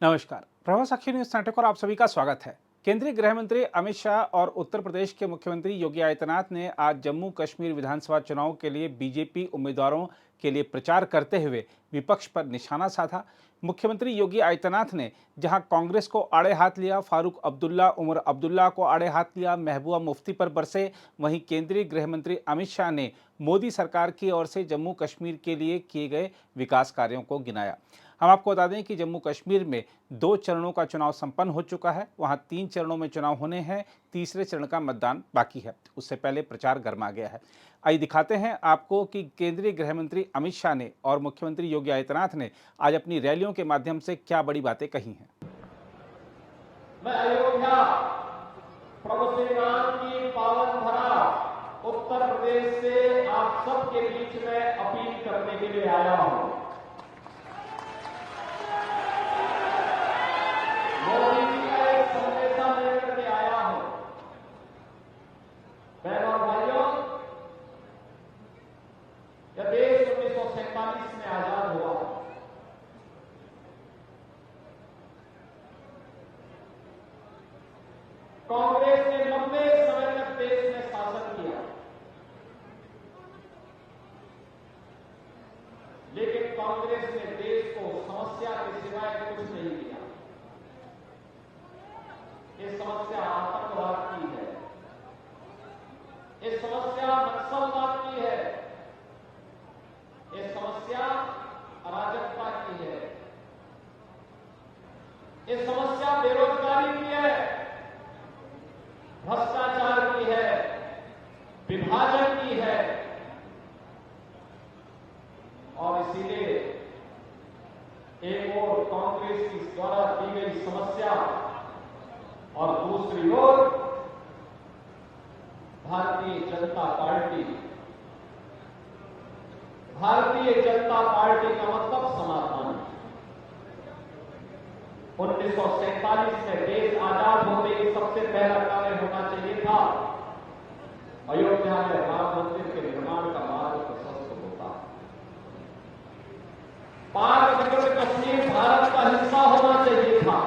नमस्कार, प्रभात साक्षी news network और आप सभी का स्वागत है। केंद्रीय गृह मंत्री अमित शाह और उत्तर प्रदेश के मुख्यमंत्री योगी आदित्यनाथ ने आज जम्मू कश्मीर विधानसभा चुनाव के लिए बीजेपी उम्मीदवारों के लिए प्रचार करते हुए विपक्ष पर निशाना साधा। मुख्यमंत्री योगी आदित्यनाथ ने जहां कांग्रेस को आड़े हाथ लिया, फारूक अब्दुल्ला, उमर अब्दुल्ला को आड़े हाथ लिया, महबूबा मुफ्ती पर बरसे, वहीं केंद्रीय गृह मंत्री अमित शाह ने मोदी सरकार की ओर से जम्मू कश्मीर के लिए किए गए विकास कार्यों को गिनाया। हम आपको बता दें कि जम्मू कश्मीर में 2 चरणों का चुनाव संपन्न हो चुका है। वहां 3 चरणों में चुनाव होने हैं, तीसरे चरण का मतदान बाकी है। उससे पहले प्रचार गरमा गया है। आइए दिखाते हैं आपको कि केंद्रीय गृह मंत्री अमित शाह ने और मुख्यमंत्री योगी आदित्यनाथ ने आज अपनी रैलियों के माध्यम से क्या बड़ी बातें कही हैं। मैं अयोध्या प्रभु श्री राम की पावन धरा उत्तर प्रदेश से आप सबके बीच में अपील करने के लिए आया हूं। मोदी जी का एक संदेशा लेकर के आया हूं। बहनों और भाइयों, यह देश 1947 में आजाद हुआ। कांग्रेस ने लंबे समय तक देश में शासन किया, लेकिन कांग्रेस ने देश को समस्या के सिवाय कुछ नहीं दिया। ये समस्या आतंकवाद की है, ये समस्या नक्सलवाद की है, ये समस्या अराजकता की है, ये समस्या बेरोजगारी की है, भ्रष्टाचार की है, विभाजन की है। और इसीलिए एक ओर कांग्रेस की द्वारा दी गई समस्या और दूसरी ओर भारतीय जनता पार्टी का मतलब समाधान। 1947 में देश आजाद होते ही सबसे पहला कार्य होना चाहिए था अयोध्या में राम मंदिर के निर्माण का मार्ग प्रशस्त होता। पाक अधिकृत कश्मीर भारत का हिस्सा होना चाहिए था।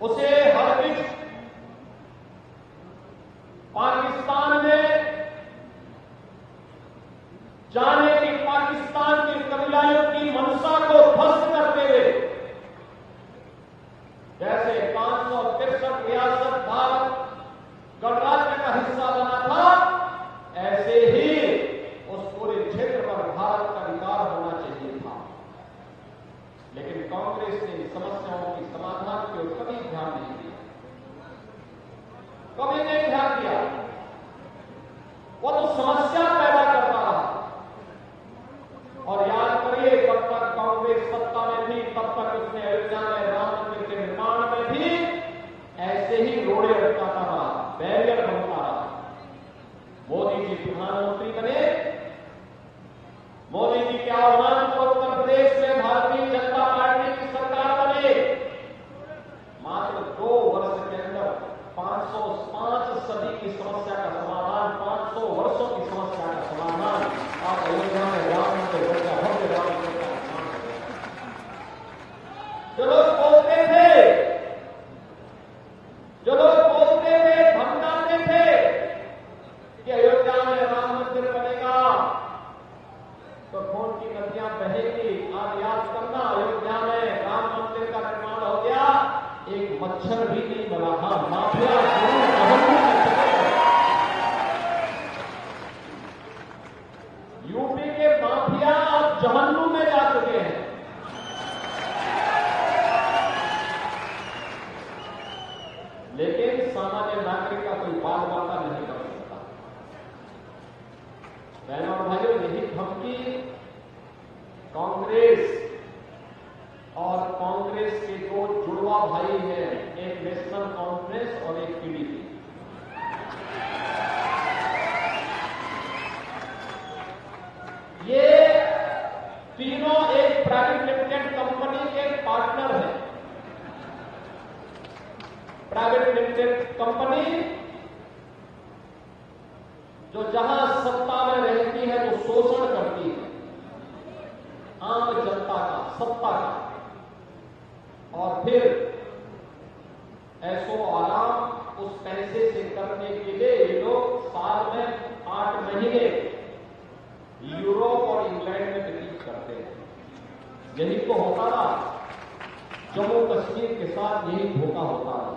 उसे हरगिज पाकिस्तान में जाने की पाकिस्तान की कबीलाओं की मंशा को ध्वस्त करते हुए, जैसे 563 रियासत भारत गणराज्य का हिस्सा बना था, ऐसे ही उस पूरे क्षेत्र पर भारत का अधिकार होना चाहिए था। लेकिन कांग्रेस ने समस्याओं की समाधान की ओर कभी ध्यान नहीं दिया, कभी नहीं ध्यान दिया। वो तो समस्या पैदा करता रहा। और याद करिए, जब तक कांग्रेस सत्ता में थी तब तक उसने अयोध्या में राम मंदिर के निर्माण में भी ऐसे ही रोड़े अटकाता रहा, बैरियर बनता रहा। मोदी जी प्रधानमंत्री बने, मोदी जी के आह्वान पर उत्तर प्रदेश में भारतीय जनता पार्टी की सरकार बने। मात्र 2 वर्ष के अंदर 505 सदी की समस्या का समाधान, 500 वर्षों की समस्या का समाधान आप अयोध्या में राम मंदिर बन गया, भव्य राम मंदिर का निर्माण हो गया। जो लोग बोलते थे, धमकाते थे कि अयोध्या में राम मंदिर बनेगा तो खून की नदियां बहेंगी, आप याद करना, अयोध्या में राम मंदिर का निर्माण हो गया, एक मच्छर भी नहीं बना। हाँ, माफिया यूपी के माफिया अब जहन्नुम में जा चुके हैं। लेकिन सामान्य नागरिक का कोई बाल बाका नहीं कर सकता। बहनों और भाइयों, यही धमकी कांग्रेस और कांग्रेस के 2 जुड़वा भाई हैं, एक नेशनल कांफ्रेंस और एक पीडीपी। ये तीनों एक प्राइवेट लिमिटेड कंपनी के पार्टनर हैं। प्राइवेट लिमिटेड कंपनी जो जहां सत्ता में रहती है तो शोषण करती है आम जनता का, सत्ता का। और फिर ऐसो आराम उस पैसे से करने के लिए ये लोग साल में 8 महीने यूरोप और इंग्लैंड में व्यतीत करते हैं। यही तो होता ना, जम्मू कश्मीर के साथ यही धोखा होता है।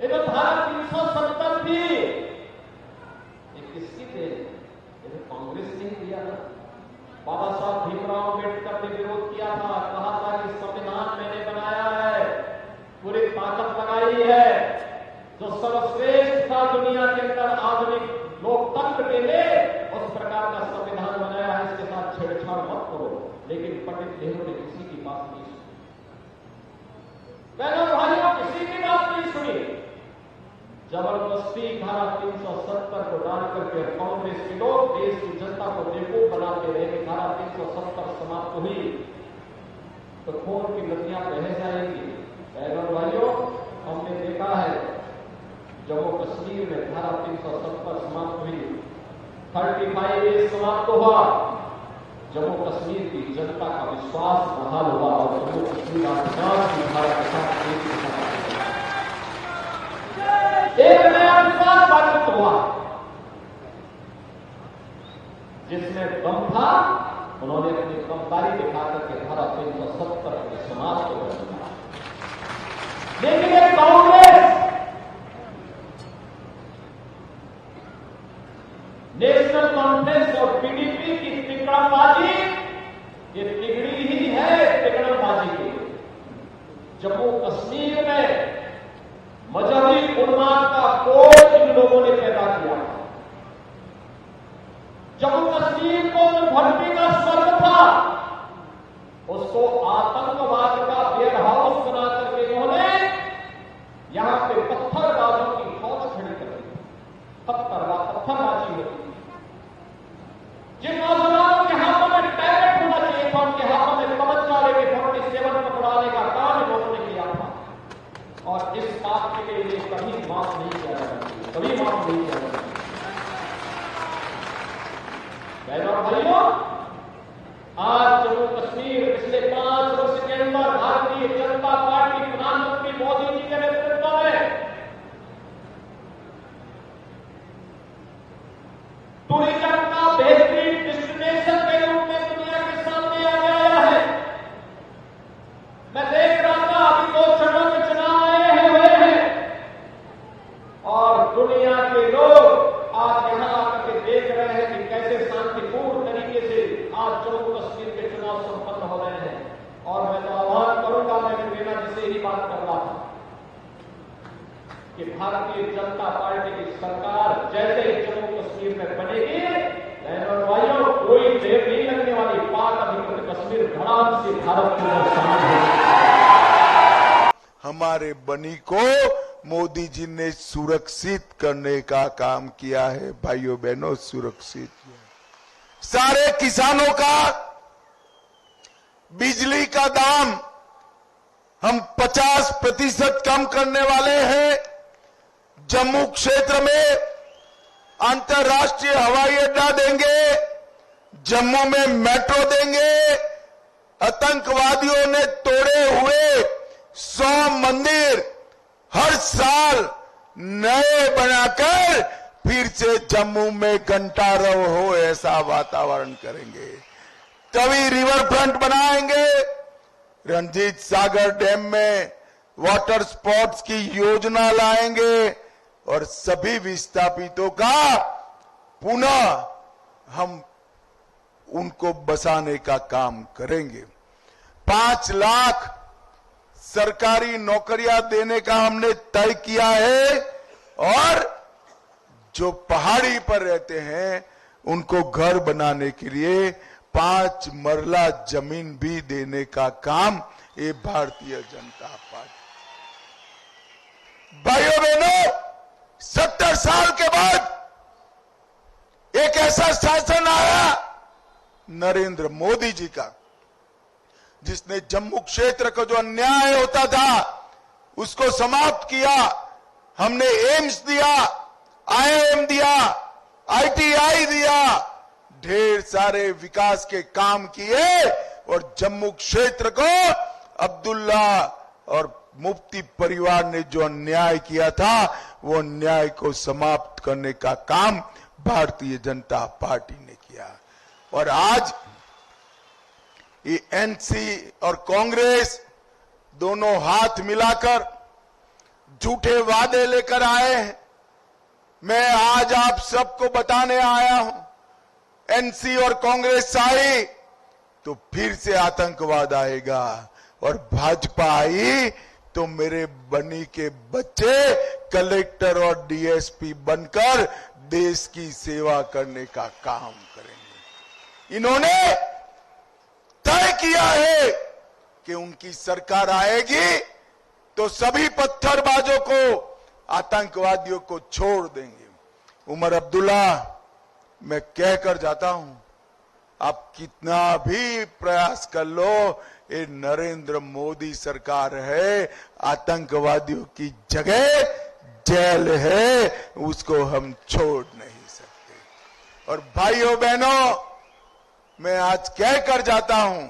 ये तो धारा 370 थी, ये किसकी थे? ये कांग्रेस ने किया ना। बाबा साहब भीमराव अम्बेडकर ने विरोध किया था, कहा था कि संविधान मैंने बनाया है, पूरी ताकत लगाई है, जो सर्वश्रेष्ठ था दुनिया के अंदर आधुनिक लोकतंत्र के लिए, उस प्रकार का संविधान बनाया है, इसके साथ छेड़छाड़ मत करो। लेकिन पंडित नेहरू ने किसी की बात नहीं सुनी। बहनों भाइयों, किसी की बात नहीं सुनी। जबरदस्ती धारा 370 को डाल करके कांग्रेस के लोग देश की जनता को बेवकूफ बनाते रहे। धारा 370 समाप्त हुई तो खून की नदियां बह जाएंगी। बहनों भाइयों, हमने देखा है जम्मू कश्मीर में धारा 370 समाप्त हुई, 35 डेज समाप्त हुआ, जम्मू कश्मीर की जनता का विश्वास बहाल हुआ और जम्मू कश्मीर विकास की धारा के साथ एक नया विश्वास स्थापित हुआ। जिसमें दम था, उन्होंने अपनी कमतारी दिखाकर के धारा 370 को समाप्त कर दिया। लेकिन ये कांग्रेस, नेशनल कॉन्फ्रेंस और पीडीपी की तिकड़मबाजी, ये तिगड़ी ही है तिकड़मबाजी की। जम्मू कश्मीर में मजहबी उन्माद का कोड इन लोगों ने पैदा किया। जम्मू कश्मीर को जो भट्टी का स्वर्ग था, उसको आतंकवाद का वेयर हाउस बना करके इन्होंने यहां पे पत्थरबाजों की फौज खड़ी कर दी। पत्थरबाजी होती, जिन नौजवानों के हाथों में टैबलेट होना चाहिए था, उनके हाथों में तमंचा लेके 47 पकड़ाने का काम इन लोगों ने किया था। और इस बात के लिए कभी माफ नहीं किया जाता, कभी माफ नहीं किया जाता। बहनों भाइयों, आज जम्मू कश्मीर पिछले 5 वर्ष के अंदर भारतीय जनता पार्टी प्रधानमंत्री मोदी जी के नेतृत्व में टूरिज्म का बेहतरीन डेस्टिनेशन के रूप में दुनिया के सामने आ गया है। मैं देख रहा था, अभी 2 चरणों में चुनाव आए हुए हैं और दुनिया के लोग आज यहां आकर के देख रहे हैं कि कैसे शांतिपूर्ण तरीके से आज जम्मू कश्मीर के चुनाव संपन्न हो रहे हैं। और मैं तो आह्वान करूंगा, मैं मीना जी से ही बात कर रहा था कि भारतीय जनता पार्टी की सरकार जैसे ही जम्मू कश्मीर में बनेगी, बहनों भाइयों, कोई देर नहीं लगने वाली। पाक अधिकृत कश्मीर धड़ाम से भारत के अंदर शामिल होगी। हमारे बनी को मोदी जी ने सुरक्षित करने का काम किया है। भाइयों बहनों, सुरक्षित सारे किसानों का बिजली का दाम हम 50% कम करने वाले हैं। जम्मू क्षेत्र में अंतर्राष्ट्रीय हवाई अड्डा देंगे, जम्मू में मेट्रो देंगे। आतंकवादियों ने तोड़े हुए 100 मंदिर हर साल नए बनाकर फिर से जम्मू में घंटारव हो ऐसा वातावरण करेंगे। तवी रिवर फ्रंट बनाएंगे, रंजीत सागर डैम में वाटर स्पोर्ट्स की योजना लाएंगे और सभी विस्थापितों का पुनः हम उनको बसाने का काम करेंगे। 5 लाख सरकारी नौकरियां देने का हमने तय किया है और जो पहाड़ी पर रहते हैं उनको घर बनाने के लिए 5 मरला जमीन भी देने का काम ये भारतीय जनता पार्टी। भाइयों बहनों, 70 साल के बाद एक ऐसा शासन आया नरेंद्र मोदी जी का, जिसने जम्मू क्षेत्र का जो अन्याय होता था उसको समाप्त किया। हमने एम्स दिया, IIM दिया, ITI दिया, ढेर सारे विकास के काम किए और जम्मू क्षेत्र को अब्दुल्ला और मुफ्ती परिवार ने जो अन्याय किया था, वो अन्याय को समाप्त करने का काम भारतीय जनता पार्टी ने किया। और आज ये एनसी और कांग्रेस दोनों हाथ मिलाकर झूठे वादे लेकर आए हैं। मैं आज आप सबको बताने आया हूं, एनसी और कांग्रेस आई तो फिर से आतंकवाद आएगा, और भाजपा आई तो मेरे बनी के बच्चे कलेक्टर और डीएसपी बनकर देश की सेवा करने का काम करेंगे। इन्होंने तय किया है कि उनकी सरकार आएगी तो सभी पत्थरबाजों को, आतंकवादियों को छोड़ देंगे। उमर अब्दुल्ला, मैं कहकर जाता हूं, आप कितना भी प्रयास कर लो, ये नरेंद्र मोदी सरकार है, आतंकवादियों की जगह जेल है, उसको हम छोड़ नहीं सकते। और भाइयों बहनों, मैं आज कहकर जाता हूं,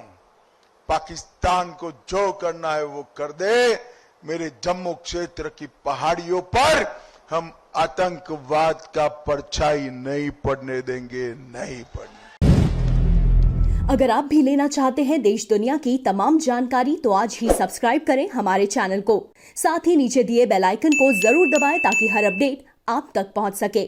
पाकिस्तान को जो करना है वो कर दे, मेरे जम्मू क्षेत्र की पहाड़ियों पर हम आतंकवाद का परछाई नहीं पड़ने देंगे, नहीं पड़ने। अगर आप भी लेना चाहते हैं देश दुनिया की तमाम जानकारी तो आज ही सब्सक्राइब करें हमारे चैनल को। साथ ही नीचे दिए बेल आइकन को जरूर दबाएं ताकि हर अपडेट आप तक पहुंच सके।